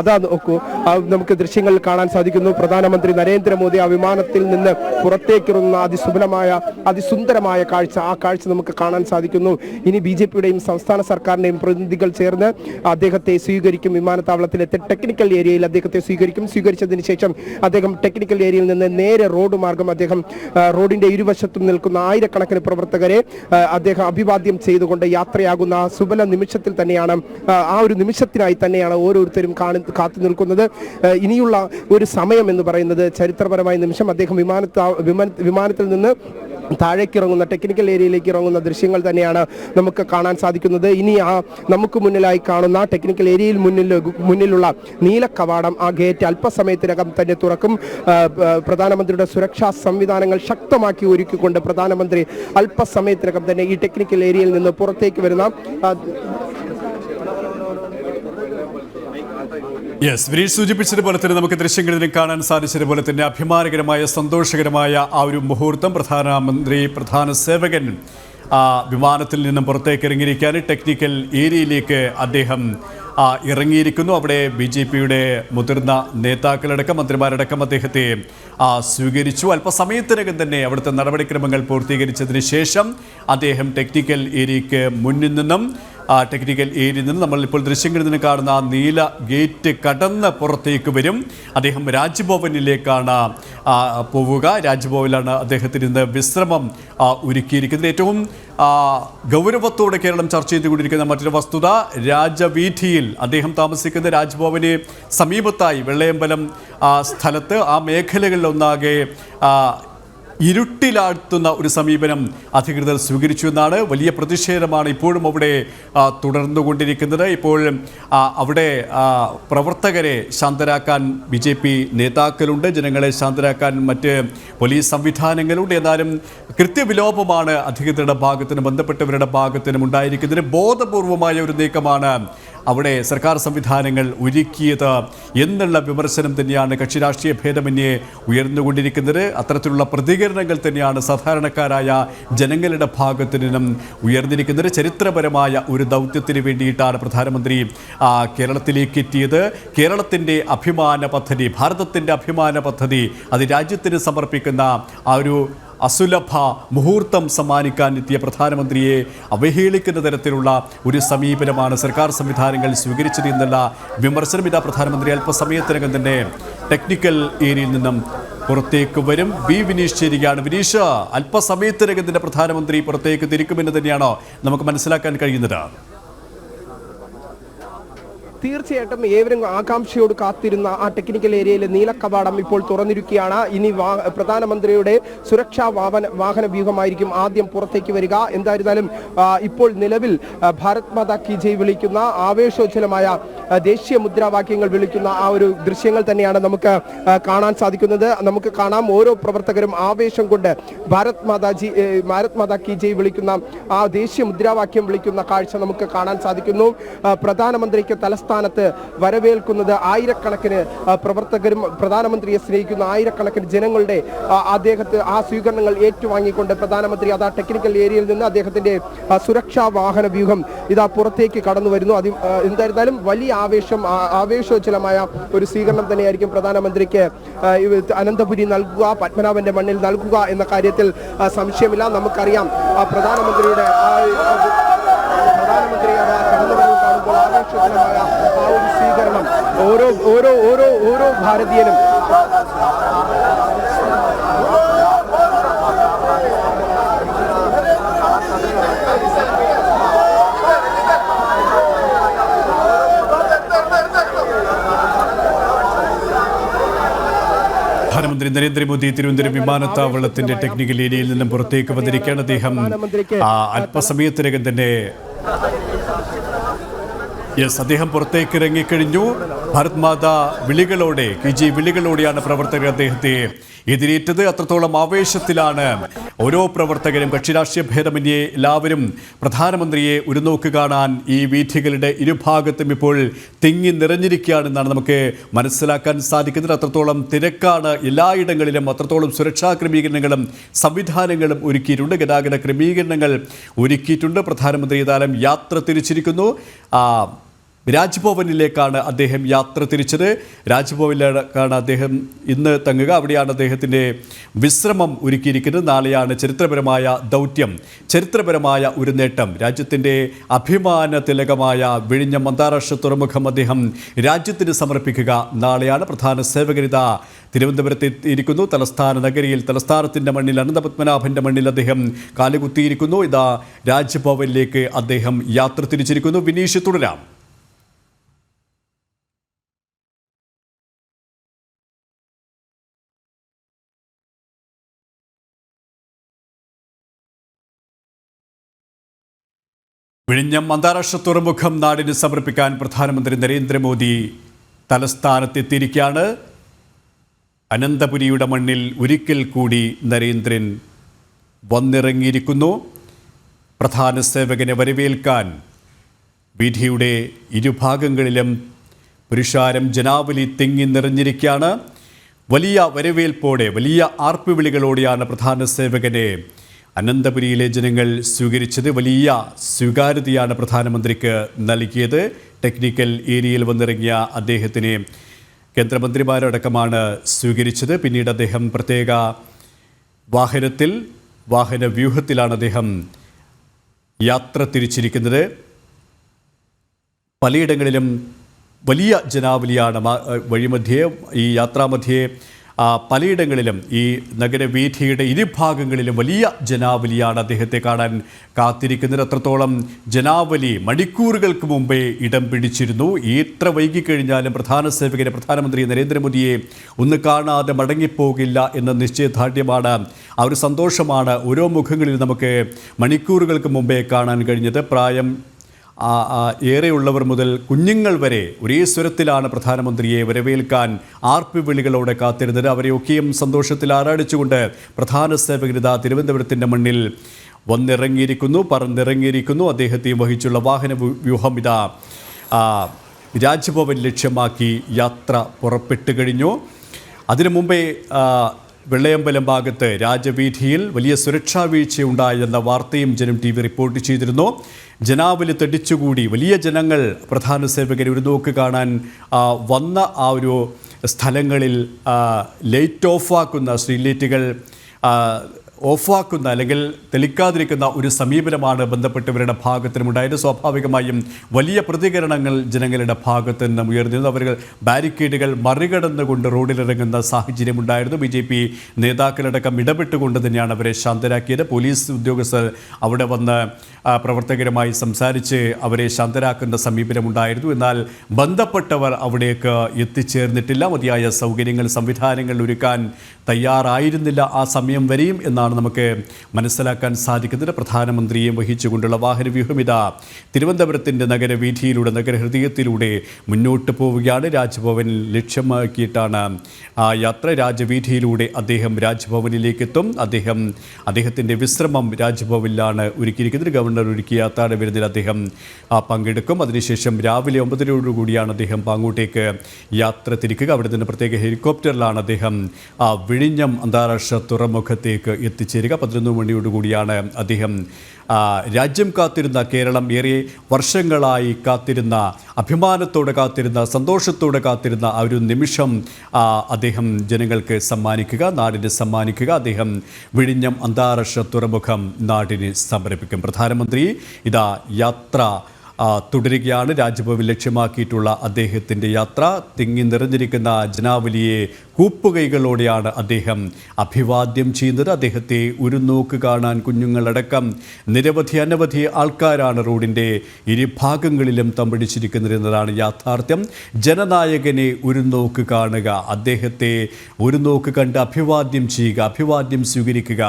അതാ നോക്കൂ, നമുക്ക് ദൃശ്യങ്ങൾ കാണാൻ സാധിക്കുന്നു. പ്രധാനമന്ത്രി നരേന്ദ്രമോദി ആ വിമാനത്തിൽ നിന്ന് പുറത്തേക്കിറങ്ങുന്ന അതിസുന്ദരമായ കാഴ്ച, ആ കാഴ്ച നമുക്ക് കാണാൻ സാധിക്കുന്നു. ഇനി BJPയുടെയും സംസ്ഥാന സർക്കാരിന്റെയും പ്രതിനിധികൾ ചേർന്ന് അദ്ദേഹത്തെ സ്വീകരിക്കും. വിമാനത്താവളത്തിലെ ടെക്നിക്കൽ ഏരിയയിൽ അദ്ദേഹത്തെ സ്വീകരിച്ചതിന് ശേഷം അദ്ദേഹം ടെക്നിക്കൽ ഏരിയയിൽ നിന്ന് നേരെ റോഡ് മാർഗം അദ്ദേഹം റോഡിന്റെ ഇരുവശത്തും നിൽക്കുന്ന ആയിരക്കണക്കിന് പ്രവർത്തകരെ അദ്ദേഹം അഭിവാദ്യം ചെയ്തുകൊണ്ട് യാത്രയാകുന്ന ആ സുബല നിമിഷത്തിൽ തന്നെയാണ്, ആ ഒരു നിമിഷത്തിനായി തന്നെയാണ് ഓരോരുത്തരും കാത്തു നിൽക്കുന്നത്. ഇനിയുള്ള ഒരു സമയം എന്ന് പറയുന്നത് ചരിത്രപരമായ നിമിഷം. അദ്ദേഹം വിമാനത്തിൽ നിന്ന് താഴേക്ക് ഇറങ്ങുന്ന, ടെക്നിക്കൽ ഏരിയയിലേക്ക് ഇറങ്ങുന്ന ദൃശ്യങ്ങൾ തന്നെയാണ് നമുക്ക് കാണാൻ സാധിക്കുന്നത്. ഇനി നമുക്ക് മുന്നിലായി കാണുന്ന ടെക്നിക്കൽ ഏരിയയിൽ മുന്നിലുള്ള നീല കവാടം, ആ ഗേറ്റ് അല്പസമയത്തിനകം തന്നെ തുറക്കും. പ്രധാനമന്ത്രിയുടെ സുരക്ഷാ സംവിധാനങ്ങൾ ശക്തമാക്കി ഒരുക്കിക്കൊണ്ട് പ്രധാനമന്ത്രി അല്പസമയത്തിനകം തന്നെ ഈ ടെക്നിക്കൽ ഏരിയയിൽ നിന്ന് പുറത്തേക്ക് വരുന്ന വിനീഷ് സൂചിപ്പിച്ചതുപോലെ തന്നെ നമുക്ക് ദൃശ്യങ്ങളിൽ കാണാൻ സാധിച്ചതുപോലെ തന്നെ അഭിമാനകരമായ സന്തോഷകരമായ ആ ഒരു മുഹൂർത്തം. പ്രധാന സേവകൻ വിമാനത്തിൽ നിന്നും പുറത്തേക്ക് ഇറങ്ങിയിരിക്കാൻ ടെക്നിക്കൽ ഏരിയയിലേക്ക് അദ്ദേഹം ഇറങ്ങിയിരിക്കുന്നു. അവിടെ BJPയുടെ മുതിർന്ന നേതാക്കളടക്കം മന്ത്രിമാരടക്കം അദ്ദേഹത്തെ സ്വീകരിച്ചു. അല്പസമയത്തിനകം തന്നെ അവിടുത്തെ നടപടിക്രമങ്ങൾ പൂർത്തീകരിച്ചതിന് ശേഷം അദ്ദേഹം ടെക്നിക്കൽ ഏരിയയ്ക്ക് മുന്നിൽ നിന്നും നമ്മൾ ഇപ്പോൾ ദൃശ്യങ്ങളിൽ നിന്ന് കാണുന്ന നീല ഗേറ്റ് കടന്ന് പുറത്തേക്ക് വരും. അദ്ദേഹം രാജ്ഭവനിലേക്കാണ് പോവുക. രാജ്ഭവനിലാണ് അദ്ദേഹത്തിന് ഇന്ന് വിശ്രമം ഒരുക്കിയിരിക്കുന്നത്. ഏറ്റവും ഗൗരവത്തോടെ കേരളം ചർച്ച ചെയ്തുകൊണ്ടിരിക്കുന്ന മറ്റൊരു വസ്തുത, രാജവീഥിയിൽ അദ്ദേഹം താമസിക്കുന്ന രാജ്ഭവന് സമീപത്തായി വെള്ളയമ്പലം സ്ഥലത്ത് ആ മേഖലകളിലൊന്നാകെ ഇരുട്ടിലാഴ്ത്തുന്ന ഒരു സമീപനം അധികൃതർ സ്വീകരിച്ചു എന്നാണ്. വലിയ പ്രതിഷേധമാണ് ഇപ്പോഴും അവിടെ തുടർന്നുകൊണ്ടിരിക്കുന്നത്. ഇപ്പോൾ അവിടെ പ്രവർത്തകരെ ശാന്തരാക്കാൻ BJP നേതാക്കളുണ്ട്, ജനങ്ങളെ ശാന്തരാക്കാൻ മറ്റ് പോലീസ് സംവിധാനങ്ങളുണ്ട്. എന്നാലും കൃത്യവിലോപമാണ് അധികൃതരുടെ ഭാഗത്തിനും ബന്ധപ്പെട്ടവരുടെ ഭാഗത്തിനും ഉണ്ടായിരിക്കുന്നത്. ബോധപൂർവമായ ഒരു നീക്കമാണ് അവിടെ സർക്കാർ സംവിധാനങ്ങൾ ഒരുക്കിയത് എന്നുള്ള വിമർശനം തന്നെയാണ് കക്ഷി രാഷ്ട്രീയ ഭേദമന്യേ ഉയർന്നുകൊണ്ടിരിക്കുന്നത്. അത്തരത്തിലുള്ള പ്രതികരണങ്ങൾ തന്നെയാണ് സാധാരണക്കാരായ ജനങ്ങളുടെ ഭാഗത്തു നിന്നും ഉയർന്നിരിക്കുന്നത്. ചരിത്രപരമായ ഒരു ദൗത്യത്തിന് വേണ്ടിയിട്ടാണ് പ്രധാനമന്ത്രി കേരളത്തിലേക്ക് എത്തിയത്. കേരളത്തിൻ്റെ അഭിമാന പദ്ധതി, ഭാരതത്തിൻ്റെ അഭിമാന പദ്ധതി, അത് രാജ്യത്തിന് സമർപ്പിക്കുന്ന ആ ഒരു അസുലഭ മുഹൂർത്തം സമ്മാനിക്കാൻ എത്തിയ പ്രധാനമന്ത്രിയെ അവഹേളിക്കുന്ന തരത്തിലുള്ള ഒരു സമീപനമാണ് സർക്കാർ സംവിധാനങ്ങൾ സ്വീകരിച്ചത് എന്നുള്ള വിമർശനം. ഇതാ പ്രധാനമന്ത്രി അല്പസമയത്തിനകം തന്നെ ടെക്നിക്കൽ ഏരിയയിൽ നിന്നും പുറത്തേക്ക് വരും. വിനീഷ് ചേരുകയാണ്. വിനീഷ്, അല്പസമയത്തിനകം തന്നെ പ്രധാനമന്ത്രി പുറത്തേക്ക് തിരിക്കുമെന്ന് തന്നെയാണോ നമുക്ക് മനസ്സിലാക്കാൻ കഴിയുന്നത്? തീർച്ചയായിട്ടും ഏവരും ആകാംക്ഷയോട് കാത്തിരുന്ന ആ ടെക്നിക്കൽ ഏരിയയിലെ നീല കവാടം ഇപ്പോൾ തുറന്നിരിക്കുകയാണ്. ഇനി പ്രധാനമന്ത്രിയുടെ സുരക്ഷാ വാഹന വ്യൂഹമായിരിക്കും ആദ്യം പുറത്തേക്ക് വരിക. എന്തായിരുന്നാലും ഇപ്പോൾ നിലവിൽ ഭാരത് മാതാ കി ജയ് വിളിക്കുന്ന ആവേശോജ്വലമായ ദേശീയ മുദ്രാവാക്യങ്ങൾ വിളിക്കുന്ന ആ ഒരു ദൃശ്യങ്ങൾ തന്നെയാണ് നമുക്ക് കാണാൻ സാധിക്കുന്നത്. നമുക്ക് കാണാം, ഓരോ പ്രവർത്തകരും ആവേശം കൊണ്ട് ഭാരത് മാതാ കി ജയ് വിളിക്കുന്ന ആ ദേശീയ മുദ്രാവാക്യം വിളിക്കുന്ന കാഴ്ച നമുക്ക് കാണാൻ സാധിക്കുന്നു. പ്രധാനമന്ത്രിക്ക് തലസ്ഥാനത്ത് വരവേൽക്കുന്നത് ആയിരക്കണക്കിന് പ്രവർത്തകരും പ്രധാനമന്ത്രിയെ സ്നേഹിക്കുന്ന ആയിരക്കണക്കിന് ജനങ്ങളുടെ ആ സ്വീകരണങ്ങൾ ഏറ്റുവാങ്ങിക്കൊണ്ട് പ്രധാനമന്ത്രി അതാ ടെക്നിക്കൽ ഏരിയയിൽ നിന്ന് അദ്ദേഹത്തിന്റെ സുരക്ഷാ വാഹന വ്യൂഹം ഇതാ പുറത്തേക്ക് കടന്നു വരുന്നു. എന്തായിരുന്നാലും വലിയ ആവേശോജ്വലമായ ഒരു സ്വീകരണം തന്നെയായിരിക്കും പ്രധാനമന്ത്രിക്ക് അനന്തപുരി നൽകുക, പത്മനാഭന്റെ മണ്ണിൽ നൽകുക എന്ന കാര്യത്തിൽ സംശയമില്ല. നമുക്കറിയാം പ്രധാനമന്ത്രിയുടെ കടന്നുവരവ് കാണുമ്പോൾ ആവേശജനമായ ആ ഒരു സ്വീകരണം ഓരോ ഭാരതീയനും പ്രധാനമന്ത്രി നരേന്ദ്രമോദി തിരുവനന്തപുരം വിമാനത്താവളത്തിന്റെ ടെക്നിക്കൽ ഏരിയയിൽ നിന്നും പുറത്തേക്ക് വന്നിരിക്കുകയാണ്. അദ്ദേഹം അല്പസമയത്തിനകം തന്നെ അദ്ദേഹം പുറത്തേക്ക് ഇറങ്ങിക്കഴിഞ്ഞു. ഭാരത് മാതാ വിളികളോടെ, KG വിളികളോടെയാണ് പ്രവർത്തകർ അദ്ദേഹത്തെ എതിരേറ്റത്. അത്രത്തോളം ആവേശത്തിലാണ് ഓരോ പ്രവർത്തകരും. കക്ഷി രാഷ്ട്രീയ ഭേദമന്യേ എല്ലാവരും പ്രധാനമന്ത്രിയെ ഒരു നോക്ക് കാണാൻ ഈ വീഥികളുടെ ഇരുഭാഗത്തും ഇപ്പോൾ തിങ്ങി നിറഞ്ഞിരിക്കുകയാണെന്നാണ് നമുക്ക് മനസ്സിലാക്കാൻ സാധിക്കുന്നത്. അത്രത്തോളം തിരക്കാണ് എല്ലായിടങ്ങളിലും. അത്രത്തോളം സുരക്ഷാ ക്രമീകരണങ്ങളും സംവിധാനങ്ങളും ഒരുക്കിയിട്ടുണ്ട്, ഗതാഗത ക്രമീകരണങ്ങൾ ഒരുക്കിയിട്ടുണ്ട്. പ്രധാനമന്ത്രി ഏതായാലും യാത്ര തിരിച്ചിരിക്കുന്നു. രാജ്ഭവനിലേക്കാണ് അദ്ദേഹം യാത്ര തിരിച്ചത്. രാജ്ഭവനിലേക്കാണ് അദ്ദേഹം ഇന്ന് തങ്ങുക. അവിടെയാണ് അദ്ദേഹത്തിൻ്റെ വിശ്രമം ഒരുക്കിയിരിക്കുന്നത്. നാളെയാണ് ചരിത്രപരമായ ദൗത്യം, ചരിത്രപരമായ ഒരു നേട്ടം, രാജ്യത്തിൻ്റെ അഭിമാന തിലകമായ വിഴിഞ്ഞം അന്താരാഷ്ട്ര തുറമുഖം അദ്ദേഹം രാജ്യത്തിന് സമർപ്പിക്കുക. നാളെയാണ് പ്രധാന സേവകരിത തിരുവനന്തപുരത്ത് എത്തിയിരിക്കുന്നു. തലസ്ഥാന നഗരിയിൽ, തലസ്ഥാനത്തിൻ്റെ മണ്ണിൽ, അനന്തപത്മനാഭൻ്റെ മണ്ണിൽ അദ്ദേഹം കാലുകുത്തിയിരിക്കുന്നു. ഇതാ രാജ്ഭവനിലേക്ക് അദ്ദേഹം യാത്ര തിരിച്ചിരിക്കുന്നു. വിനീഷ്, തുടരാം. വിഴിഞ്ഞം അന്താരാഷ്ട്ര തുറമുഖം നാടിന് സമർപ്പിക്കാൻ പ്രധാനമന്ത്രി നരേന്ദ്രമോദി തലസ്ഥാനത്തെത്തിയിരിക്കുകയാണ്. അനന്തപുരിയുടെ മണ്ണിൽ ഒരിക്കൽ കൂടി നരേന്ദ്രൻ വന്നിറങ്ങിയിരിക്കുന്നു. പ്രധാന സേവകനെ വരവേൽക്കാൻ വീഥിയുടെ ഇരുഭാഗങ്ങളിലും പുരുഷാരം ജനാവലി തിങ്ങി നിറഞ്ഞിരിക്കുകയാണ്. വലിയ വരവേൽപ്പോടെ, വലിയ ആർപ്പുവിളികളോടെയാണ് പ്രധാന സേവകനെ അനന്തപുരിയിലെ ജനങ്ങൾ സ്വീകരിച്ചത്. വലിയ സ്വീകാര്യതയാണ് പ്രധാനമന്ത്രിക്ക് നൽകിയത്. ടെക്നിക്കൽ ഏരിയയിൽ വന്നിറങ്ങിയ അദ്ദേഹത്തിനെ കേന്ദ്രമന്ത്രിമാരടക്കമാണ് സ്വീകരിച്ചത്. പിന്നീട് അദ്ദേഹം പ്രത്യേക വാഹന വ്യൂഹത്തിലാണ് അദ്ദേഹം യാത്ര തിരിച്ചിരിക്കുന്നത്. പലയിടങ്ങളിലും വലിയ ജനാവലിയാണ് വഴിമധ്യേ, ഈ യാത്രാമധ്യേ പലയിടങ്ങളിലും ഈ നഗരവീഥിയുടെ ഇരുഭാഗങ്ങളിലും വലിയ ജനാവലിയാണ് അദ്ദേഹത്തെ കാണാൻ കാത്തിരിക്കുന്നത്. അത്രത്തോളം ജനാവലി മണിക്കൂറുകൾക്ക് മുമ്പേ ഇടം പിടിച്ചിരുന്നു. എത്ര വൈകിക്കഴിഞ്ഞാലും പ്രധാന സേവകനെ, പ്രധാനമന്ത്രി നരേന്ദ്രമോദിയെ ഒന്ന് കാണാതെ മടങ്ങിപ്പോകില്ല എന്ന നിശ്ചയദാർഢ്യമാണ്, ആ ഒരു സന്തോഷമാണ് ഓരോ മുഖങ്ങളിൽ നമുക്ക് മണിക്കൂറുകൾക്ക് മുമ്പേ കാണാൻ കഴിഞ്ഞത്. പ്രായം ഏറെയുള്ളവർ മുതൽ കുഞ്ഞുങ്ങൾ വരെ ഒരേ സ്വരത്തിലാണ് പ്രധാനമന്ത്രിയെ വരവേൽക്കാൻ ആർപ്പുവിളികളോടെ കാത്തിരുന്നത്. അവരെയൊക്കെയും സന്തോഷത്തിൽ ആറാടിച്ചുകൊണ്ട് പ്രധാന സേവകരിത തിരുവനന്തപുരത്തിൻ്റെ മണ്ണിൽ വന്നിറങ്ങിയിരിക്കുന്നു, പറന്നിറങ്ങിയിരിക്കുന്നു. അദ്ദേഹത്തെയും വഹിച്ചുള്ള വാഹന വ്യൂഹം ഇതാ രാജ്ഭവൻ ലക്ഷ്യമാക്കി യാത്ര പുറപ്പെട്ടു കഴിഞ്ഞു. അതിനു മുമ്പേ വെള്ളയമ്പലം ഭാഗത്ത് രാജവീഥിയിൽ വലിയ സുരക്ഷാ വീഴ്ചയുണ്ടായെന്ന വാർത്തയും ജനം TV റിപ്പോർട്ട് ചെയ്തിരുന്നു. ജനാവലി തടിച്ചുകൂടി വലിയ ജനങ്ങൾ പ്രധാന സേവകരെ ഒരു നോക്ക് കാണാൻ വന്ന ആ ഒരു സ്ഥലങ്ങളിൽ ലൈറ്റ് ഓഫാക്കുന്ന, സ്ട്രീറ്റ് ലൈറ്റുകൾ ഓഫാക്കുന്ന അല്ലെങ്കിൽ തെളിക്കാതിരിക്കുന്ന ഒരു സമീപനമാണ് ബന്ധപ്പെട്ടവരുടെ ഭാഗത്തുനിന്നുണ്ടായത്. സ്വാഭാവികമായും വലിയ പ്രതികരണങ്ങൾ ജനങ്ങളുടെ ഭാഗത്തു നിന്നും ഉയർന്നിരുന്നു. അവർ ബാരിക്കേഡുകൾ മറികടന്നുകൊണ്ട് റോഡിലിറങ്ങുന്ന സാഹചര്യമുണ്ടായിരുന്നു. BJP നേതാക്കളടക്കം ഇടപെട്ടുകൊണ്ട് തന്നെയാണ് അവരെ ശാന്തരാക്കിയത്. പോലീസ് ഉദ്യോഗസ്ഥർ അവിടെ വന്ന് പ്രവർത്തകരുമായി സംസാരിച്ച് അവരെ ശാന്തരാക്കുന്ന സമീപനമുണ്ടായിരുന്നു. എന്നാൽ ബന്ധപ്പെട്ടവർ അവിടേക്ക് എത്തിച്ചേർന്നിട്ടില്ല. മതിയായ സൗകര്യങ്ങൾ, സംവിധാനങ്ങൾ ഒരുക്കാൻ തയ്യാറായിരുന്നില്ല ആ സമയം വരെയും എന്നാണ് നമുക്ക് മനസ്സിലാക്കാൻ സാധിക്കുന്നത്. പ്രധാനമന്ത്രിയെ വഹിച്ചുകൊണ്ടുള്ള വാഹനവ്യൂഹം ഇതാ തിരുവനന്തപുരത്തിൻ്റെ നഗരവീഥിയിലൂടെ, നഗരഹൃദയത്തിലൂടെ മുന്നോട്ട് പോവുകയാണ്. രാജ്ഭവനിൽ ലക്ഷ്യമാക്കിയിട്ടാണ് ആ യാത്ര. രാജവീഥിയിലൂടെ അദ്ദേഹം രാജ്ഭവനിലേക്ക് എത്തും. അദ്ദേഹത്തിൻ്റെ വിശ്രമം രാജ്ഭവനിലാണ് ഒരുക്കിയിരിക്കുന്നത്. ഗവർണർ ഒരുക്കിയ യാത്രയുടെ വിരുന്നിൽ അദ്ദേഹം പങ്കെടുക്കും. അതിനുശേഷം രാവിലെ 9:00 അദ്ദേഹം അങ്ങോട്ടേക്ക് യാത്ര തിരിക്കുക. അവിടെ നിന്ന് പ്രത്യേക ഹെലികോപ്റ്ററിലാണ് അദ്ദേഹം വിഴിഞ്ഞം അന്താരാഷ്ട്ര തുറമുഖത്തേക്ക് എത്തിച്ചേരുക. 11 മണിയോടുകൂടിയാണ് അദ്ദേഹം രാജ്യം കാത്തിരുന്ന, കേരളം ഏറെ വർഷങ്ങളായി കാത്തിരുന്ന, അഭിമാനത്തോടെ കാത്തിരുന്ന, സന്തോഷത്തോടെ കാത്തിരുന്ന ആ ഒരു നിമിഷം അദ്ദേഹം ജനങ്ങൾക്ക് സമ്മാനിക്കുക, നാടിന് സമ്മാനിക്കുക. അദ്ദേഹം വിഴിഞ്ഞം അന്താരാഷ്ട്ര തുറമുഖം നാടിന് സമർപ്പിക്കും. പ്രധാനമന്ത്രി ഇതാ യാത്ര തുടരുകയാണ്. രാജ്ഭവൻ ലക്ഷ്യമാക്കിയിട്ടുള്ള അദ്ദേഹത്തിൻ്റെ യാത്ര തിങ്ങി നിറഞ്ഞിരിക്കുന്ന ജനാവലിയെ കൂപ്പുകൈകളോടെയാണ് അദ്ദേഹം അഭിവാദ്യം ചെയ്യുന്നത്. അദ്ദേഹത്തെ ഒരു നോക്ക് കാണാൻ കുഞ്ഞുങ്ങളടക്കം അനവധി ആൾക്കാരാണ് റോഡിൻ്റെ ഇരുഭാഗങ്ങളിലും തമ്പടിച്ചിരിക്കുന്നത് എന്നതാണ് യാഥാർത്ഥ്യം. ജനനായകനെ ഒരു നോക്ക് കാണുക, അദ്ദേഹത്തെ ഒരു നോക്ക് കണ്ട് അഭിവാദ്യം ചെയ്യുക, അഭിവാദ്യം സ്വീകരിക്കുക.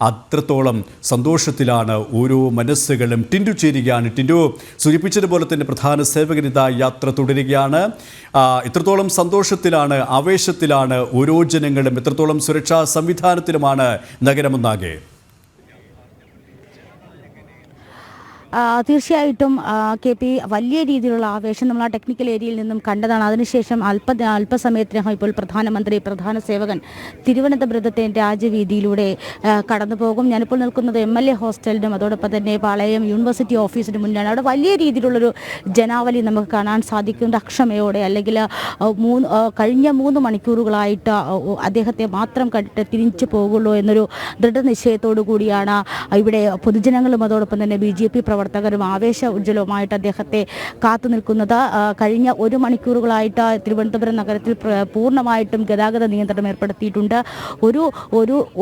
അത്രത്തോളം സന്തോഷത്തിലാണ് ഓരോ മനസ്സുകളും. ടിൻഡു ചേരുകയാണ്. ടിൻഡു സൂചിപ്പിച്ചതുപോലെ തന്നെ പ്രധാന സേവകരിത യാത്ര തുടരുകയാണ്. എത്രത്തോളം സന്തോഷത്തിലാണ്, ആവേശത്തിലാണ് ഓരോ ജനങ്ങളും, എത്രത്തോളം സുരക്ഷാ സംവിധാനത്തിലുമാണ് നഗരമൊന്നാകെ? തീർച്ചയായിട്ടും KP വലിയ രീതിയിലുള്ള ആവേശം നമ്മൾ ആ ടെക്നിക്കൽ ഏരിയയിൽ നിന്നും കണ്ടതാണ്. അതിനുശേഷം അല്പസമയത്തിനകം ഇപ്പോൾ പ്രധാന സേവകൻ തിരുവനന്തപുരത്തെ രാജവീതിയിലൂടെ കടന്നു പോകും. ഞാനിപ്പോൾ നിൽക്കുന്നത് MLA ഹോസ്റ്റലിനും അതോടൊപ്പം തന്നെ പാളയം യൂണിവേഴ്സിറ്റി ഓഫീസിന് മുന്നിലാണ്. അവിടെ വലിയ രീതിയിലുള്ളൊരു ജനാവലി നമുക്ക് കാണാൻ സാധിക്കുന്നത് അക്ഷമയോടെ, അല്ലെങ്കിൽ കഴിഞ്ഞ 3 മണിക്കൂറുകളായിട്ട് അദ്ദേഹത്തെ മാത്രം കണ്ടിട്ട് തിരിച്ചു പോകുള്ളൂ എന്നൊരു ദൃഢനിശ്ചയത്തോടു കൂടിയാണ് ഇവിടെ പൊതുജനങ്ങളും അതോടൊപ്പം തന്നെ BJP പ്രവർത്തകരും ആവേശ ഉജ്ജ്വലവുമായിട്ട് അദ്ദേഹത്തെ കാത്തു നിൽക്കുന്നത്. കഴിഞ്ഞ 1 മണിക്കൂറുകളായിട്ട് തിരുവനന്തപുരം നഗരത്തിൽ പൂർണ്ണമായിട്ടും ഗതാഗത നിയന്ത്രണം ഏർപ്പെടുത്തിയിട്ടുണ്ട്.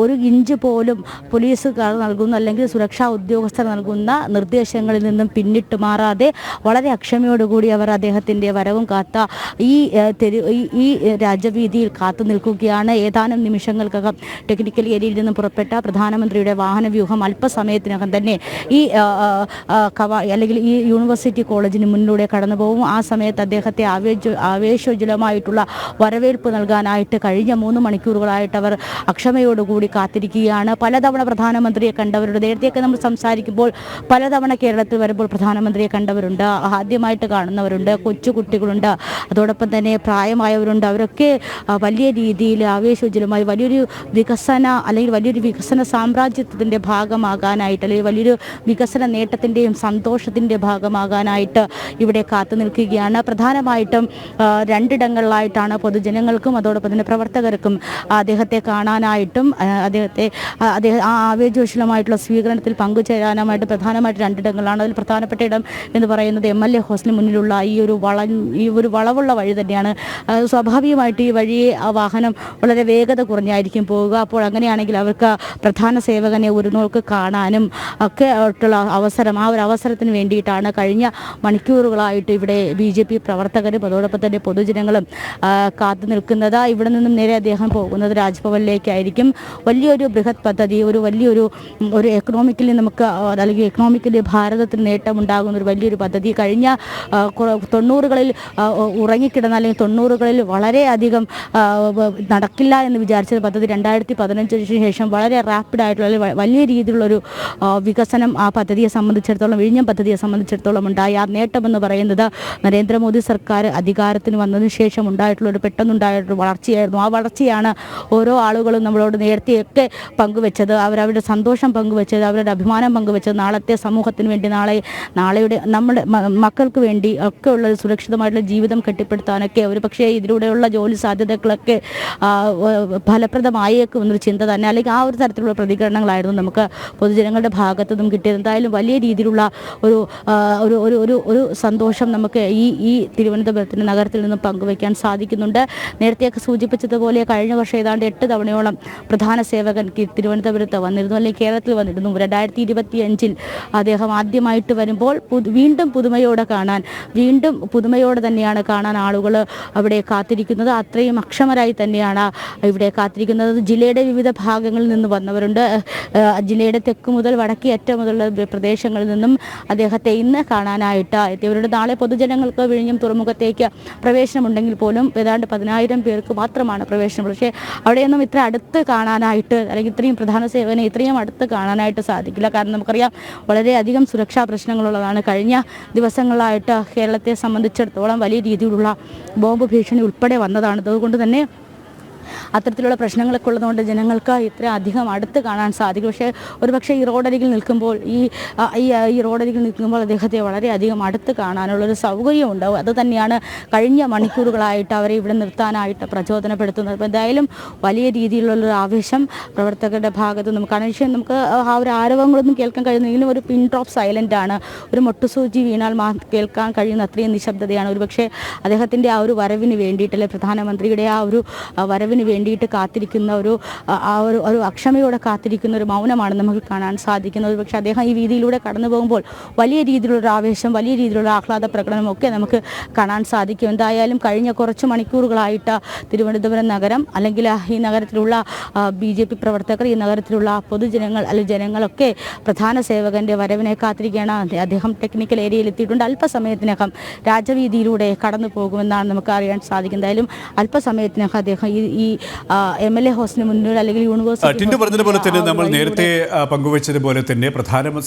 ഒരു ഇഞ്ച് പോലും പോലീസുകാർ നൽകുന്ന അല്ലെങ്കിൽ സുരക്ഷാ ഉദ്യോഗസ്ഥർ നൽകുന്ന നിർദ്ദേശങ്ങളിൽ നിന്നും പിന്നിട്ട് മാറാതെ വളരെ അക്ഷമയോടുകൂടി അവർ അദ്ദേഹത്തിൻ്റെ വരവും കാത്ത ഈ രാജവീതിയിൽ കാത്തു നിൽക്കുകയാണ്. ഏതാനും നിമിഷങ്ങൾക്കകം ടെക്നിക്കൽ ഏരിയയിൽ നിന്നും പുറപ്പെട്ട പ്രധാനമന്ത്രിയുടെ വാഹനവ്യൂഹം അല്പസമയത്തിനകം തന്നെ അല്ലെങ്കിൽ ഈ യൂണിവേഴ്സിറ്റി കോളേജിന് മുന്നിലൂടെ കടന്നു പോകും. ആ സമയത്ത് അദ്ദേഹത്തെ ആവേശോജ്വലമായിട്ടുള്ള വരവേൽപ്പ് നൽകാനായിട്ട് കഴിഞ്ഞ 3 മണിക്കൂറുകളായിട്ട് അവർ അക്ഷമയോടുകൂടി കാത്തിരിക്കുകയാണ്. പലതവണ പ്രധാനമന്ത്രിയെ കണ്ടവരുണ്ട്. നേരത്തെയൊക്കെ നമ്മൾ സംസാരിക്കുമ്പോൾ പലതവണ കേരളത്തിൽ വരുമ്പോൾ പ്രധാനമന്ത്രിയെ കണ്ടവരുണ്ട്, ആദ്യമായിട്ട് കാണുന്നവരുണ്ട്, കൊച്ചുകുട്ടികളുണ്ട്, അതോടൊപ്പം തന്നെ പ്രായമായവരുണ്ട്. അവരൊക്കെ വലിയ രീതിയിൽ ആവേശോജ്വലമായി വലിയൊരു വികസന സാമ്രാജ്യത്തിൻ്റെ ഭാഗമാകാനായിട്ട്, അല്ലെങ്കിൽ വലിയൊരു വികസന നേട്ടത്തിൻ്റെയും സന്തോഷത്തിൻ്റെ ഭാഗമാകാനായിട്ട് ഇവിടെ കാത്തു നിൽക്കുകയാണ്. പ്രധാനമായിട്ടും 2 ഇടങ്ങളിലായിട്ടാണ് പൊതുജനങ്ങൾക്കും അതോടൊപ്പം തന്നെ പ്രവർത്തകർക്കും അദ്ദേഹത്തെ കാണാനായിട്ടും അദ്ദേഹം ആ ആവേശോജ്വലമായിട്ടുള്ള സ്വീകരണത്തിൽ പങ്കുചേരാനായിട്ട് പ്രധാനമായിട്ട് 2 ഇടങ്ങളാണ്. അതിൽ പ്രധാനപ്പെട്ട ഇടം എന്ന് പറയുന്നത് MLA ഹോസ്റ്റലിന് മുന്നിലുള്ള ഈ ഒരു വളവുള്ള വഴി തന്നെയാണ്. സ്വാഭാവികമായിട്ട് ഈ വഴിയെ ആ വാഹനം വളരെ വേഗത കുറഞ്ഞായിരിക്കും പോവുക. അപ്പോൾ അങ്ങനെയാണെങ്കിൽ അവർക്ക് പ്രധാന സേവകനെ ഒരു നോക്ക് കാണാനും ഒക്കെ ആയിട്ടുള്ള അവസരം, ആ ഒരു അവസരത്തിന് വേണ്ടിയിട്ടാണ് കഴിഞ്ഞ മണിക്കൂറുകളായിട്ട് ഇവിടെ BJP പ്രവർത്തകരും അതോടൊപ്പം തന്നെ പൊതുജനങ്ങളും കാത്തു നിൽക്കുന്നത്. ഇവിടെ നിന്നും നേരെ അദ്ദേഹം പോകുന്നത് രാജ്ഭവനിലേക്കായിരിക്കും. വലിയൊരു ബൃഹത് പദ്ധതി, വലിയൊരു എക്കണോമിക്കലി നമുക്ക് അല്ലെങ്കിൽ എക്കണോമിക്കലി ഭാരതത്തിന് നേട്ടമുണ്ടാകുന്ന ഒരു വലിയൊരു പദ്ധതി. കഴിഞ്ഞ 90കളിൽ ഉറങ്ങിക്കിടന്ന അല്ലെങ്കിൽ 90കളിൽ വളരെയധികം നടക്കില്ല എന്ന് വിചാരിച്ച പദ്ധതി 2015 ശേഷം വളരെ റാപ്പിഡായിട്ടുള്ള വലിയ രീതിയിലുള്ളൊരു വികസനം ആ പദ്ധതിയെ സംബന്ധിച്ചിടത്തോളം, വിഴിഞ്ഞം പദ്ധതിയെ സംബന്ധിച്ചിടത്തോളം ഉണ്ടായ ആ നേട്ടമെന്ന് പറയുന്നത് നരേന്ദ്രമോദി സർക്കാർ അധികാരത്തിന് വന്നതിന് ശേഷം ഉണ്ടായിട്ടുള്ളൊരു പെട്ടെന്നുണ്ടായിട്ടൊരു വളർച്ചയായിരുന്നു. ആ വളർച്ചയാണ് ഓരോ ആളുകളും നമ്മളോട് നേരത്തെയൊക്കെ പങ്കുവെച്ചത്. അവരവരുടെ സന്തോഷം പങ്കുവെച്ചത്, അവരുടെ അഭിമാനം പങ്കുവെച്ചത്, നാളത്തെ സമൂഹത്തിന് വേണ്ടി, നാളെയുടെ നമ്മുടെ മക്കൾക്ക് വേണ്ടി ഒക്കെ ഉള്ള സുരക്ഷിതമായിട്ടുള്ള ജീവിതം കെട്ടിപ്പടുത്താനൊക്കെ ഒരു പക്ഷേ ഇതിലൂടെയുള്ള ജോലി സാധ്യതകളൊക്കെ ഫലപ്രദമായേക്കും എന്നൊരു ചിന്ത തന്നെ, അല്ലെങ്കിൽ ആ ഒരു തരത്തിലുള്ള പ്രതികരണങ്ങളായിരുന്നു നമുക്ക് പൊതുജനങ്ങളുടെ ഭാഗത്തു നിന്നും കിട്ടിയത്. എന്തായാലും വലിയ രീതിയിലുള്ള ഒരു സന്തോഷം നമുക്ക് ഈ തിരുവനന്തപുരത്തിൻ്റെ നഗരത്തിൽ നിന്നും പങ്കുവയ്ക്കാൻ സാധിക്കുന്നുണ്ട്. നേരത്തെയൊക്കെ സൂചിപ്പിച്ചതുപോലെ കഴിഞ്ഞ വർഷം ഏതാണ്ട് 8 തവണയോളം പ്രധാന സേവകൻ തിരുവനന്തപുരത്ത് വന്നിരുന്നു, അല്ലെങ്കിൽ കേരളത്തിൽ വന്നിരുന്നു. 2025 അദ്ദേഹം ആദ്യമായിട്ട് വരുമ്പോൾ വീണ്ടും പുതുമയോടെ തന്നെയാണ് കാണാൻ ആളുകൾ അവിടെ കാത്തിരിക്കുന്നത്. അത്രയും അക്ഷമരായി തന്നെയാണ് ഇവിടെ കാത്തിരിക്കുന്നത്. ജില്ലയുടെ വിവിധ ഭാഗങ്ങളിൽ നിന്ന് വന്നവരുണ്ട്. ജില്ലയുടെ തെക്ക് മുതൽ വടക്കേ അറ്റം മുതലുള്ള പ്രദേശങ്ങളിൽ നിന്നും അദ്ദേഹത്തെ ഇന്ന് കാണാനായിട്ട് എത്തിയവരുടെ. നാളെ പൊതുജനങ്ങൾക്ക് വിഴിഞ്ഞം തുറമുഖത്തേക്ക് പ്രവേശനമുണ്ടെങ്കിൽ പോലും ഏതാണ്ട് 10,000 പേർക്ക് മാത്രമാണ് പ്രവേശനം. പക്ഷേ അവിടെയൊന്നും ഇത്ര അടുത്ത് കാണാനായിട്ട്, അല്ലെങ്കിൽ ഇത്രയും പ്രധാന സേവനം ഇത്രയും അടുത്ത് കാണാനായിട്ട് സാധിക്കില്ല. കാരണം നമുക്കറിയാം വളരെയധികം സുരക്ഷാ പ്രശ്നങ്ങളുള്ളതാണ്. കഴിഞ്ഞ ദിവസങ്ങളായിട്ട് കേരളത്തെ സംബന്ധിച്ചിടത്തോളം വലിയ രീതിയിലുള്ള ബോംബ് ഭീഷണി ഉൾപ്പെടെ വന്നതാണ്. അതുകൊണ്ട് തന്നെ അത്തരത്തിലുള്ള പ്രശ്നങ്ങളൊക്കെ ഉള്ളതുകൊണ്ട് ജനങ്ങൾക്ക് ഇത്ര അധികം അടുത്ത് കാണാൻ സാധിക്കും. പക്ഷേ ഈ റോഡരികിൽ നിൽക്കുമ്പോൾ അദ്ദേഹത്തെ വളരെയധികം അടുത്ത് കാണാനുള്ളൊരു സൗകര്യം ഉണ്ടാവും. അത് തന്നെയാണ് കഴിഞ്ഞ മണിക്കൂറുകളായിട്ട് അവരെ ഇവിടെ നിർത്താനായിട്ട് പ്രചോദനപ്പെടുത്തുന്നത്. അപ്പോൾ എന്തായാലും വലിയ രീതിയിലുള്ളൊരു ആവേശം പ്രവർത്തകരുടെ ഭാഗത്ത് നമുക്ക് ആ ഒരു ആരവങ്ങളൊന്നും കേൾക്കാൻ കഴിയുന്നെങ്കിലും ഒരു പിൻ ഡ്രോപ്പ് സൈലൻ്റ് ആണ്. ഒരു മൊട്ടുസൂചി വീണാൽ കേൾക്കാൻ കഴിയുന്ന അത്രയും നിശബ്ദതയാണ്. ഒരുപക്ഷെ അദ്ദേഹത്തിൻ്റെ ആ ഒരു വരവിന് വേണ്ടിയിട്ട്, അല്ലെങ്കിൽ പ്രധാനമന്ത്രിയുടെ ആ ഒരു വരവിന് വേണ്ടിയിട്ട് കാത്തിരിക്കുന്ന ഒരു അക്ഷമയോടെ കാത്തിരിക്കുന്ന ഒരു മൗനമാണ് നമുക്ക് കാണാൻ സാധിക്കുന്നത്. പക്ഷേ അദ്ദേഹം ഈ വീതിയിലൂടെ കടന്നു പോകുമ്പോൾ വലിയ രീതിയിലുള്ളൊരു ആവേശം, വലിയ രീതിയിലുള്ള ആഹ്ലാദ പ്രകടനമൊക്കെ നമുക്ക് കാണാൻ സാധിക്കും. എന്തായാലും കഴിഞ്ഞ കുറച്ച് മണിക്കൂറുകളായിട്ട് തിരുവനന്തപുരം നഗരം, അല്ലെങ്കിൽ ഈ നഗരത്തിലുള്ള BJP പ്രവർത്തകർ, ഈ നഗരത്തിലുള്ള പൊതുജനങ്ങൾ അല്ലെങ്കിൽ ജനങ്ങളൊക്കെ പ്രധാന സേവകൻ്റെ വരവിനെ കാത്തിരിക്കുകയാണ്. അദ്ദേഹം ടെക്നിക്കൽ ഏരിയയിൽ എത്തിയിട്ടുണ്ട്. അല്പസമയത്തിനകം രാജവീതിയിലൂടെ കടന്നു പോകുമെന്നാണ് നമുക്ക് അറിയാൻ സാധിക്കുന്നത്. എന്തായാലും അല്പസമയത്തിനകം അദ്ദേഹം ഈ ഈ MLA ഹൗസിന് മുന്നിൽ അല്ലെങ്കിൽ യൂണിവേഴ്സിറ്റി ടിൻഡു പറഞ്ഞതുപോലെ തന്നെ നമ്മൾ നേരത്തെ പങ്കുവച്ചതുപോലെ തന്നെ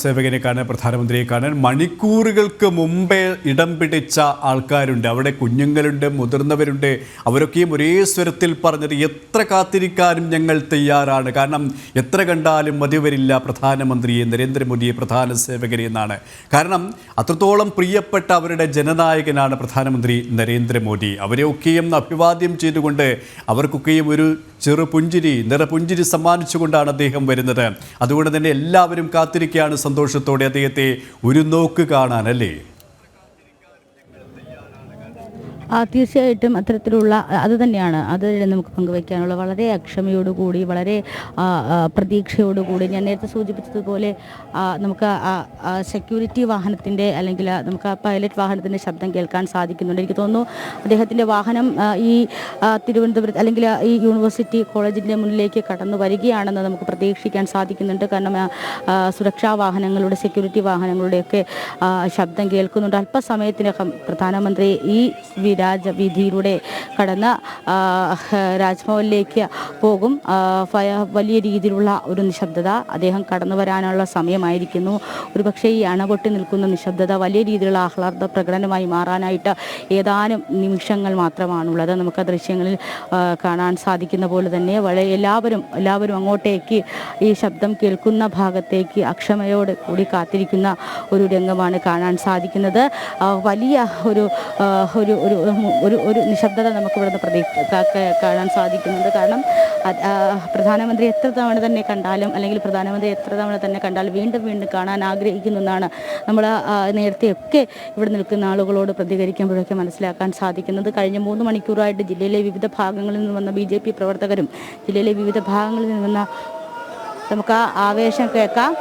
സേവകനെ കാണാൻ, പ്രധാനമന്ത്രിയെ കാണാൻ മണിക്കൂറുകൾക്ക് മുമ്പേ ഇടം പിടിച്ച ആൾക്കാരുണ്ട്. അവിടെ കുഞ്ഞുങ്ങളുണ്ട്, മുതിർന്നവരുണ്ട്. അവരൊക്കെയും ഒരേ സ്വരത്തിൽ പറഞ്ഞത് എത്ര കാത്തിരിക്കാനും ഞങ്ങൾ തയ്യാറാണ്, കാരണം എത്ര കണ്ടാലും മതി വരില്ല പ്രധാനമന്ത്രിയെ, നരേന്ദ്രമോദിയെ, പ്രധാന സേവകരെ എന്നാണ്. കാരണം അത്രത്തോളം പ്രിയപ്പെട്ട അവരുടെ ജനനായകനാണ് പ്രധാനമന്ത്രി നരേന്ദ്രമോദി. അവരെയൊക്കെയും അഭിവാദ്യം ചെയ്തുകൊണ്ട് അവർക്കൊക്കെയും ഒരു ചെറുപുഞ്ചിരി, നിറപുഞ്ചിരി സമ്മാനിച്ചുകൊണ്ടാണ് അദ്ദേഹം വരുന്നത്. അതുകൊണ്ട് തന്നെ എല്ലാവരും കാത്തിരിക്കുകയാണ് സന്തോഷത്തോടെ അദ്ദേഹത്തെ ഒരു നോക്ക് കാണാൻ, അല്ലേ? തീർച്ചയായിട്ടും അത്തരത്തിലുള്ള അത് തന്നെയാണ് നമുക്ക് പങ്കുവയ്ക്കാനുള്ള. വളരെ അക്ഷമയോടുകൂടി, വളരെ പ്രതീക്ഷയോടുകൂടി, ഞാൻ നേരത്തെ സൂചിപ്പിച്ചതുപോലെ നമുക്ക് സെക്യൂരിറ്റി വാഹനത്തിൻ്റെ അല്ലെങ്കിൽ നമുക്ക് പൈലറ്റ് വാഹനത്തിൻ്റെ ശബ്ദം കേൾക്കാൻ സാധിക്കുന്നുണ്ട്. എനിക്ക് തോന്നുന്നു അദ്ദേഹത്തിൻ്റെ വാഹനം ഈ തിരുവനന്തപുരത്ത് അല്ലെങ്കിൽ ഈ യൂണിവേഴ്സിറ്റി കോളേജിൻ്റെ മുന്നിലേക്ക് കടന്നു വരികയാണെന്ന് നമുക്ക് പ്രതീക്ഷിക്കാൻ സാധിക്കുന്നുണ്ട്. കാരണം സുരക്ഷാ വാഹനങ്ങളുടെ, സെക്യൂരിറ്റി വാഹനങ്ങളുടെയൊക്കെ ശബ്ദം കേൾക്കുന്നുണ്ട്. അല്പസമയത്തിനകം പ്രധാനമന്ത്രി ഈ രാജവീതിയിലൂടെ കടന്ന് രാജ്ഭവനിലേക്ക് പോകും. വലിയ രീതിയിലുള്ള ഒരു നിശബ്ദത, അദ്ദേഹം കടന്നു വരാനുള്ള സമയമായിരിക്കുന്നു. ഒരുപക്ഷെ ഈ അണപൊട്ടി നിൽക്കുന്ന നിശബ്ദത വലിയ രീതിയിലുള്ള ആഹ്ലാദ പ്രകടനമായി മാറാനായിട്ട് ഏതാനും നിമിഷങ്ങൾ മാത്രമാണുള്ളത്. നമുക്ക് ദൃശ്യങ്ങളിൽ കാണാൻ സാധിക്കുന്ന പോലെ തന്നെ എല്ലാവരും അങ്ങോട്ടേക്ക്, ഈ ശബ്ദം കേൾക്കുന്ന ഭാഗത്തേക്ക് അക്ഷമയോടെ കൂടി കാത്തിരിക്കുന്ന ഒരു രംഗമാണ് കാണാൻ സാധിക്കുന്നത്. വലിയ ഒരു നിശബ്ദത നമുക്ക് ഇവിടുന്ന് കാണാൻ സാധിക്കുന്നുണ്ട്. കാരണം പ്രധാനമന്ത്രി എത്ര തവണ തന്നെ കണ്ടാലും വീണ്ടും വീണ്ടും കാണാൻ ആഗ്രഹിക്കുന്നു എന്നാണ് നമ്മൾ നേരത്തെയൊക്കെ ഇവിടെ നിൽക്കുന്ന ആളുകളോട് പ്രതികരിക്കുമ്പോഴൊക്കെ മനസ്സിലാക്കാൻ സാധിക്കുന്നത്. കഴിഞ്ഞ 3 മണിക്കൂറായിട്ട് ജില്ലയിലെ വിവിധ ഭാഗങ്ങളിൽ നിന്ന് വന്ന BJP പ്രവർത്തകരും ജില്ലയിലെ വിവിധ ഭാഗങ്ങളിൽ നിന്ന് വന്ന നമുക്ക് ആ ആവേശം കേൾക്കാം.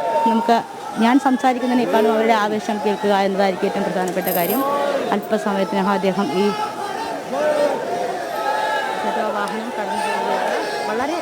ഞാൻ സംസാരിക്കുന്നതിനേക്കാളും അവരുടെ ആവേശം കേൾക്കുക എന്നതായിരിക്കും ഏറ്റവും പ്രധാനപ്പെട്ട കാര്യം. അല്പസമയത്തിനകം അദ്ദേഹം ഈ വാഹനം കടന്നു പോകുകയാണ്. വളരെ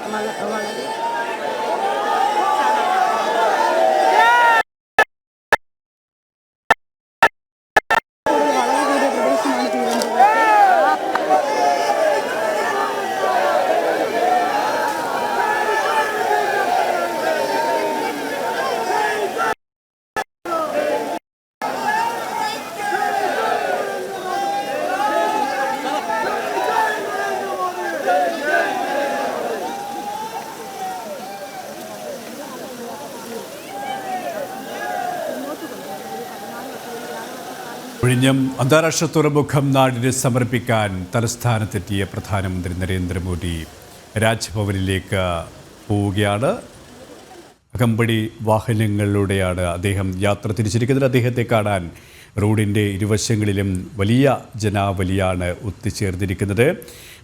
വിഴിഞ്ഞം അന്താരാഷ്ട്ര തുറമുഖം നാടിന് സമർപ്പിക്കാൻ തലസ്ഥാനത്തെത്തിയ പ്രധാനമന്ത്രി നരേന്ദ്രമോദി രാജ്ഭവനിലേക്ക് പോവുകയാണ്. അകമ്പടി വാഹനങ്ങളിലൂടെയാണ് അദ്ദേഹം യാത്ര തിരിച്ചിരിക്കുന്നത്. അദ്ദേഹത്തെ കാണാൻ റോഡിൻ്റെ ഇരുവശങ്ങളിലും വലിയ ജനാവലിയാണ് ഒത്തുചേർന്നിരിക്കുന്നത്.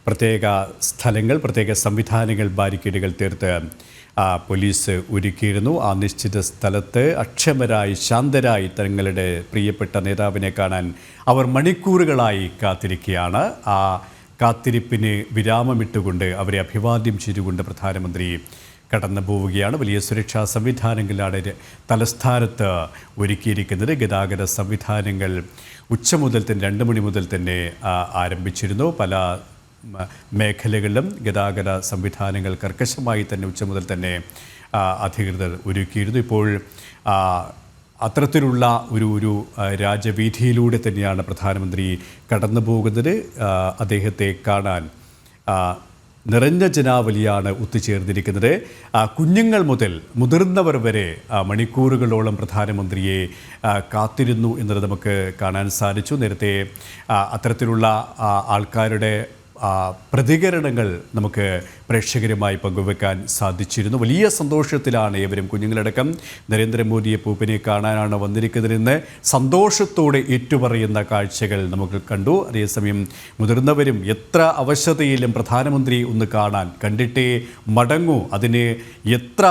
പ്രത്യേക സ്ഥലങ്ങൾ, പ്രത്യേക സംവിധാനങ്ങൾ, ബാരിക്കേഡുകൾ തീർത്ത് പോലീസ് ഒരുക്കിയിരുന്നു. ആ നിശ്ചിത സ്ഥലത്ത് അക്ഷമരായി, ശാന്തരായി തങ്ങളുടെ പ്രിയപ്പെട്ട നേതാവിനെ കാണാൻ അവർ മണിക്കൂറുകളായി കാത്തിരിക്കുകയാണ്. ആ കാത്തിരിപ്പിന് വിരാമമിട്ടുകൊണ്ട് അവരെ അഭിവാദ്യം ചെയ്തുകൊണ്ട് പ്രധാനമന്ത്രി കടന്നു പോവുകയാണ്. വലിയ സുരക്ഷാ സംവിധാനങ്ങളാണ് തലസ്ഥാനത്ത് ഒരുക്കിയിരിക്കുന്നത്. ഗതാഗത സംവിധാനങ്ങൾ ഉച്ച മുതൽ തന്നെ 2 മണി മുതൽ തന്നെ ആരംഭിച്ചിരുന്നു. പല മേഖലകളിലും ഗതാഗത സംവിധാനങ്ങൾ കർക്കശമായി തന്നെ ഉച്ച മുതൽ തന്നെ അധികൃതർ ഒരുക്കിയിരുന്നു. ഇപ്പോൾ അത്തരത്തിലുള്ള ഒരു രാജവീഥിയിലൂടെ തന്നെയാണ് പ്രധാനമന്ത്രി കടന്നു പോകുന്നത്. അദ്ദേഹത്തെ കാണാൻ നിറഞ്ഞ ജനാവലിയാണ് ഒത്തുചേർന്നിരിക്കുന്നത്. കുഞ്ഞുങ്ങൾ മുതൽ മുതിർന്നവർ വരെ മണിക്കൂറുകളോളം പ്രധാനമന്ത്രിയെ കാത്തിരുന്നു എന്നത് നമുക്ക് കാണാൻ സാധിച്ചു. നേരത്തെ അത്തരത്തിലുള്ള ആൾക്കാരുടെ പ്രതികരണങ്ങൾ നമുക്ക് പ്രേക്ഷകരുമായി പങ്കുവെക്കാൻ സാധിച്ചിരുന്നു. വലിയ സന്തോഷത്തിലാണ് ഏവരും, കുഞ്ഞുങ്ങളടക്കം നരേന്ദ്രമോദിയെ പൂപ്പിനെ കാണാനാണ് വന്നിരിക്കുന്നതെന്ന് സന്തോഷത്തോടെ ഏറ്റുപറയുന്ന കാഴ്ചകൾ നമുക്ക് കണ്ടു. അതേസമയം മുതിർന്നവരും എത്ര അവശതയിലും പ്രധാനമന്ത്രി ഒന്ന് കാണാൻ, കണ്ടിട്ടേ മടങ്ങൂ, അതിന് എത്ര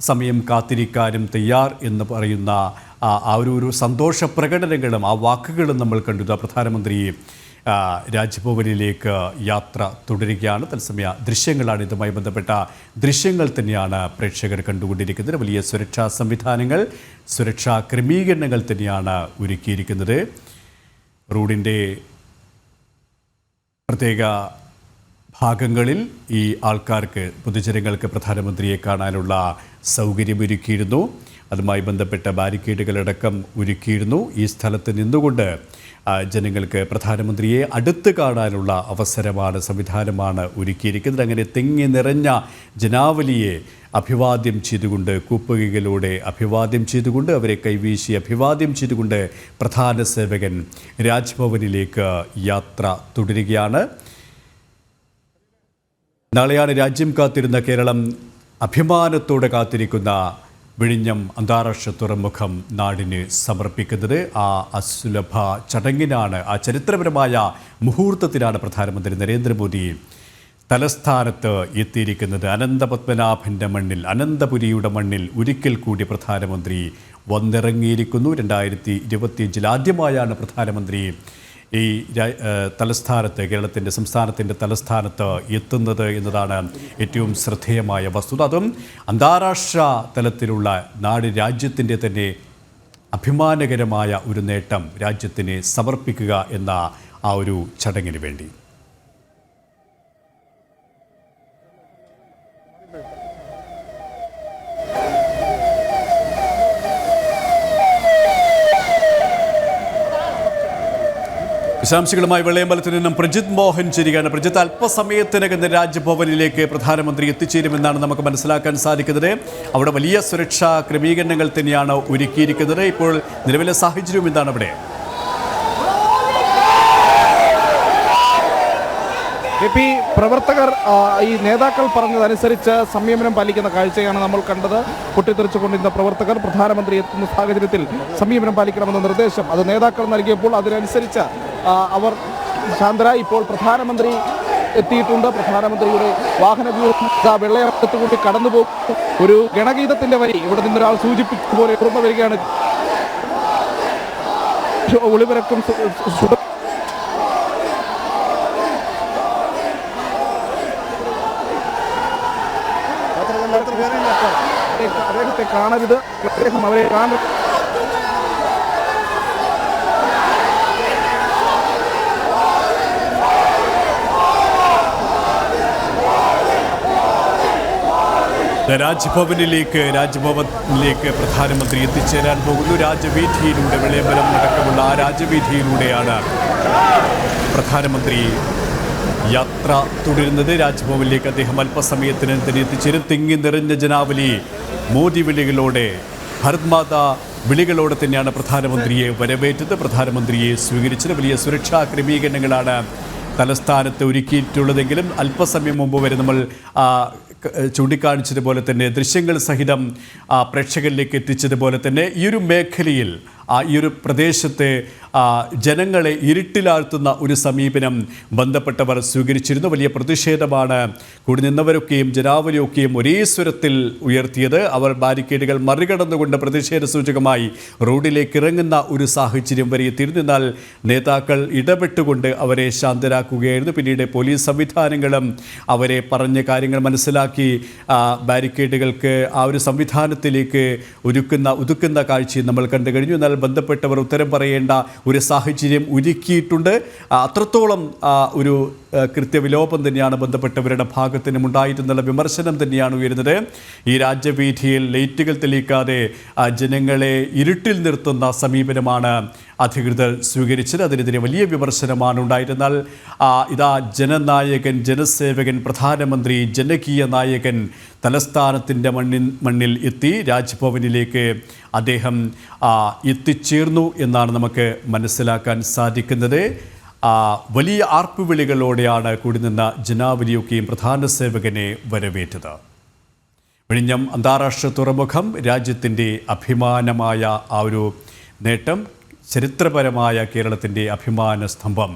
സമയം കാത്തിരിക്കാനും തയ്യാർ എന്ന് പറയുന്ന ആ ഒരു സന്തോഷ പ്രകടനങ്ങളും ആ വാക്കുകളും നമ്മൾ കണ്ടു. പ്രധാനമന്ത്രി രാജ്ഭവനിലേക്ക് യാത്ര തുടരുകയാണ്. തത്സമയ ദൃശ്യങ്ങളാണ്, ഇതുമായി ബന്ധപ്പെട്ട ദൃശ്യങ്ങൾ തന്നെയാണ് പ്രേക്ഷകർ കണ്ടുകൊണ്ടിരിക്കുന്നത്. വലിയ സുരക്ഷാ സംവിധാനങ്ങൾ, സുരക്ഷാ ക്രമീകരണങ്ങൾ തന്നെയാണ് ഒരുക്കിയിരിക്കുന്നത്. റോഡിൻ്റെ പ്രത്യേക ഭാഗങ്ങളിൽ ഈ ആൾക്കാർക്ക് പൊതുജനങ്ങൾക്ക് പ്രധാനമന്ത്രിയെ കാണാനുള്ള സൗകര്യമൊരുക്കിയിരുന്നു. അതുമായി ബന്ധപ്പെട്ട ബാരിക്കേഡുകളടക്കം ഒരുക്കിയിരുന്നു. ഈ സ്ഥലത്ത് നിന്നുകൊണ്ട് ജനങ്ങൾക്ക് പ്രധാനമന്ത്രിയെ അടുത്ത് കാണാനുള്ള അവസരമാണ്, സംവിധാനമാണ് ഒരുക്കിയിരിക്കുന്നത്. അങ്ങനെ തിങ്ങി നിറഞ്ഞ ജനാവലിയെ അഭിവാദ്യം ചെയ്തുകൊണ്ട്, കൂപ്പുകൈകളിലൂടെ അഭിവാദ്യം ചെയ്തുകൊണ്ട്, അവരെ കൈവീശി അഭിവാദ്യം ചെയ്തുകൊണ്ട് പ്രധാന സേവകൻ രാജ്ഭവനിലേക്ക് യാത്ര തുടരുകയാണ്. നാളെയാണ് രാജ്യം കാത്തിരുന്ന, കേരളം അഭിമാനത്തോടെ കാത്തിരിക്കുന്ന വിഴിഞ്ഞം അന്താരാഷ്ട്ര തുറമുഖം നാടിന് സമർപ്പിക്കുന്നത്. ആ അസുലഭ ചടങ്ങിനാണ്, ആ ചരിത്രപരമായ മുഹൂർത്തത്തിനാണ് പ്രധാനമന്ത്രി നരേന്ദ്രമോദി തലസ്ഥാനത്ത് എത്തിയിരിക്കുന്നത്. അനന്തപത്മനാഭൻ്റെ മണ്ണിൽ, അനന്തപുരിയുടെ മണ്ണിൽ ഒരിക്കൽ കൂടി പ്രധാനമന്ത്രി വന്നിറങ്ങിയിരിക്കുന്നു. 2025 ആദ്യമായാണ് പ്രധാനമന്ത്രി ഈ തലസ്ഥാനത്ത്, കേരളത്തിൻ്റെ സംസ്ഥാനത്തിൻ്റെ തലസ്ഥാനത്ത് എത്തുന്നത് എന്നതാണ് ഏറ്റവും ശ്രദ്ധേയമായ വസ്തുത. അതും അന്താരാഷ്ട്ര തലത്തിലുള്ള നാട്, രാജ്യത്തിൻ്റെ തന്നെ അഭിമാനകരമായ ഒരു നേട്ടം രാജ്യത്തിന് സമർപ്പിക്കുക എന്ന ആ ഒരു ചടങ്ങിന് വേണ്ടി. വിശദാംശങ്ങളുമായി വെള്ളയമ്പലത്തിൽ നിന്നും പ്രജിത് മോഹൻ ചേരുകയാണ്. പ്രജിത്ത്, അല്പസമയത്തിനകം രാജ്ഭവനിലേക്ക് പ്രധാനമന്ത്രി എത്തിച്ചേരുമെന്നാണ് നമുക്ക് മനസ്സിലാക്കാൻ സാധിക്കുന്നത്. അവിടെ വലിയ സുരക്ഷാ ക്രമീകരണങ്ങൾ തന്നെയാണ് ഒരുക്കിയിരിക്കുന്നത്. ഇപ്പോൾ നിലവിലെ സാഹചര്യം എന്താണ് അവിടെ? പ്രവർത്തകർ ഈ നേതാക്കൾ പറഞ്ഞതനുസരിച്ച് സംയമനം പാലിക്കുന്ന കാഴ്ചയാണ് നമ്മൾ കണ്ടത്. പൊട്ടിത്തെറിച്ചുകൊണ്ടിരുന്ന പ്രവർത്തകർ പ്രധാനമന്ത്രി എത്തുന്ന സാഹചര്യത്തിൽ സംയമനം പാലിക്കണമെന്ന നിർദ്ദേശം അത് നേതാക്കൾ നൽകിയപ്പോൾ അതിനനുസരിച്ച് അവർ ശാന്തരായി. ഇപ്പോൾ പ്രധാനമന്ത്രി എത്തിയിട്ടുണ്ട്. പ്രധാനമന്ത്രിയുടെ വാഹനവ്യൂഹം വെള്ളയമ്പലത്തുകൂടി കടന്നുപോകും. ഒരു ഗണഗീതത്തിന്റെ വരി ഇവിടെ നിന്നൊരാൾ സൂചിപ്പിച്ച പോലെ ഉയർന്നു വരികയാണ്. ഒളിവിറക്കും അദ്ദേഹത്തെ കാണരുത്, അദ്ദേഹം അവരെ കാണരുത്. രാജ്ഭവനിലേക്ക് പ്രധാനമന്ത്രി എത്തിച്ചേരാൻ പോകുന്നു. രാജവീഥിയിലൂടെ, വെള്ളയമ്പലം അടക്കമുള്ള ആ രാജവീഥിയിലൂടെയാണ് പ്രധാനമന്ത്രി യാത്ര തുടരുന്നത്. രാജ്ഭവനിലേക്ക് അദ്ദേഹം അല്പസമയത്തിനകം തന്നെ എത്തിച്ചേരും. തിങ്ങി നിറഞ്ഞ ജനാവലി, മോദി വിളികളോടെ, ഭാരത് മാതാ വിളികളോടെ തന്നെയാണ് പ്രധാനമന്ത്രിയെ വരവേറ്റത്. പ്രധാനമന്ത്രിയെ സ്വീകരിച്ചത്. വലിയ സുരക്ഷാ ക്രമീകരണങ്ങളാണ് തലസ്ഥാനത്ത് ഒരുക്കിയിട്ടുള്ളതെങ്കിലും അല്പസമയം മുമ്പ് വരെ നമ്മൾ ചൂണ്ടിക്കാണിച്ചതുപോലെ തന്നെ ദൃശ്യങ്ങൾ സഹിതം പ്രേക്ഷകരിലേക്ക് എത്തിച്ചതുപോലെ തന്നെ ഈ ഒരു മേഖലയിൽ, ഈ ഒരു പ്രദേശത്തെ ജനങ്ങളെ ഇരുട്ടിലാഴ്ത്തുന്ന ഒരു സമീപനം ബന്ധപ്പെട്ടവർ സ്വീകരിച്ചിരുന്നു. വലിയ പ്രതിഷേധമാണ് കൂടി നിന്നവരൊക്കെയും ജനാവലിയൊക്കെയും ഒരേ സ്വരത്തിൽ ഉയർത്തിയത്. അവർ ബാരിക്കേഡുകൾ മറികടന്നുകൊണ്ട് പ്രതിഷേധ സൂചകമായി റോഡിലേക്ക് ഇറങ്ങുന്ന ഒരു സാഹചര്യം വരെ എത്തിയിരുന്നു. എന്നാൽ നേതാക്കൾ ഇടപെട്ടുകൊണ്ട് അവരെ ശാന്തരാക്കുകയായിരുന്നു. പിന്നീട് പോലീസ് സംവിധാനങ്ങളും അവരെ പറഞ്ഞ കാര്യങ്ങൾ മനസ്സിലാക്കി ബാരിക്കേഡുകൾക്ക് ആ ഒരു സംവിധാനത്തിലേക്ക് ഒതുക്കുന്ന കാഴ്ചയും നമ്മൾ കണ്ടു കഴിഞ്ഞു. എന്നാൽ ബന്ധപ്പെട്ടവർ ഉത്തരം പറയേണ്ട ഒരു സാഹചര്യം ഒരുക്കിയിട്ടുണ്ട്. അത്രത്തോളം ഒരു കൃത്യവിലോപം തന്നെയാണ് ബന്ധപ്പെട്ടവരുടെ ഭാഗത്തു നിന്നും ഉണ്ടായിരുന്നുള്ള വിമർശനം തന്നെയാണ് ഉയരുന്നത്. ഈ രാജ്യവീഥിയിൽ ലൈറ്റുകൾ തെളിയിക്കാതെ ജനങ്ങളെ ഇരുട്ടിൽ നിർത്തുന്ന സമീപനമാണ് അധികൃതർ സ്വീകരിച്ചത്. അതിനെതിരെ വലിയ വിമർശനമാണ് ഉണ്ടായിരുന്നാൽ ഇതാ ജനനായകൻ, ജനസേവകൻ, പ്രധാനമന്ത്രി, ജനകീയ നായകൻ തലസ്ഥാനത്തിൻ്റെ മണ്ണിൽ എത്തി. രാജ്ഭവനിലേക്ക് അദ്ദേഹം എത്തിച്ചേർന്നു എന്നാണ് നമുക്ക് മനസ്സിലാക്കാൻ സാധിക്കുന്നത്. വലിയ ആർപ്പുവിളികളോടെയാണ് കൂടി നിന്ന ജനാവലിയൊക്കെയും പ്രധാന സേവകനെ വരവേറ്റത്. വിഴിഞ്ഞം അന്താരാഷ്ട്ര തുറമുഖം രാജ്യത്തിൻ്റെ അഭിമാനമായ ആ ഒരു നേട്ടം, ചരിത്രപരമായ കേരളത്തിൻ്റെ അഭിമാന സ്തംഭം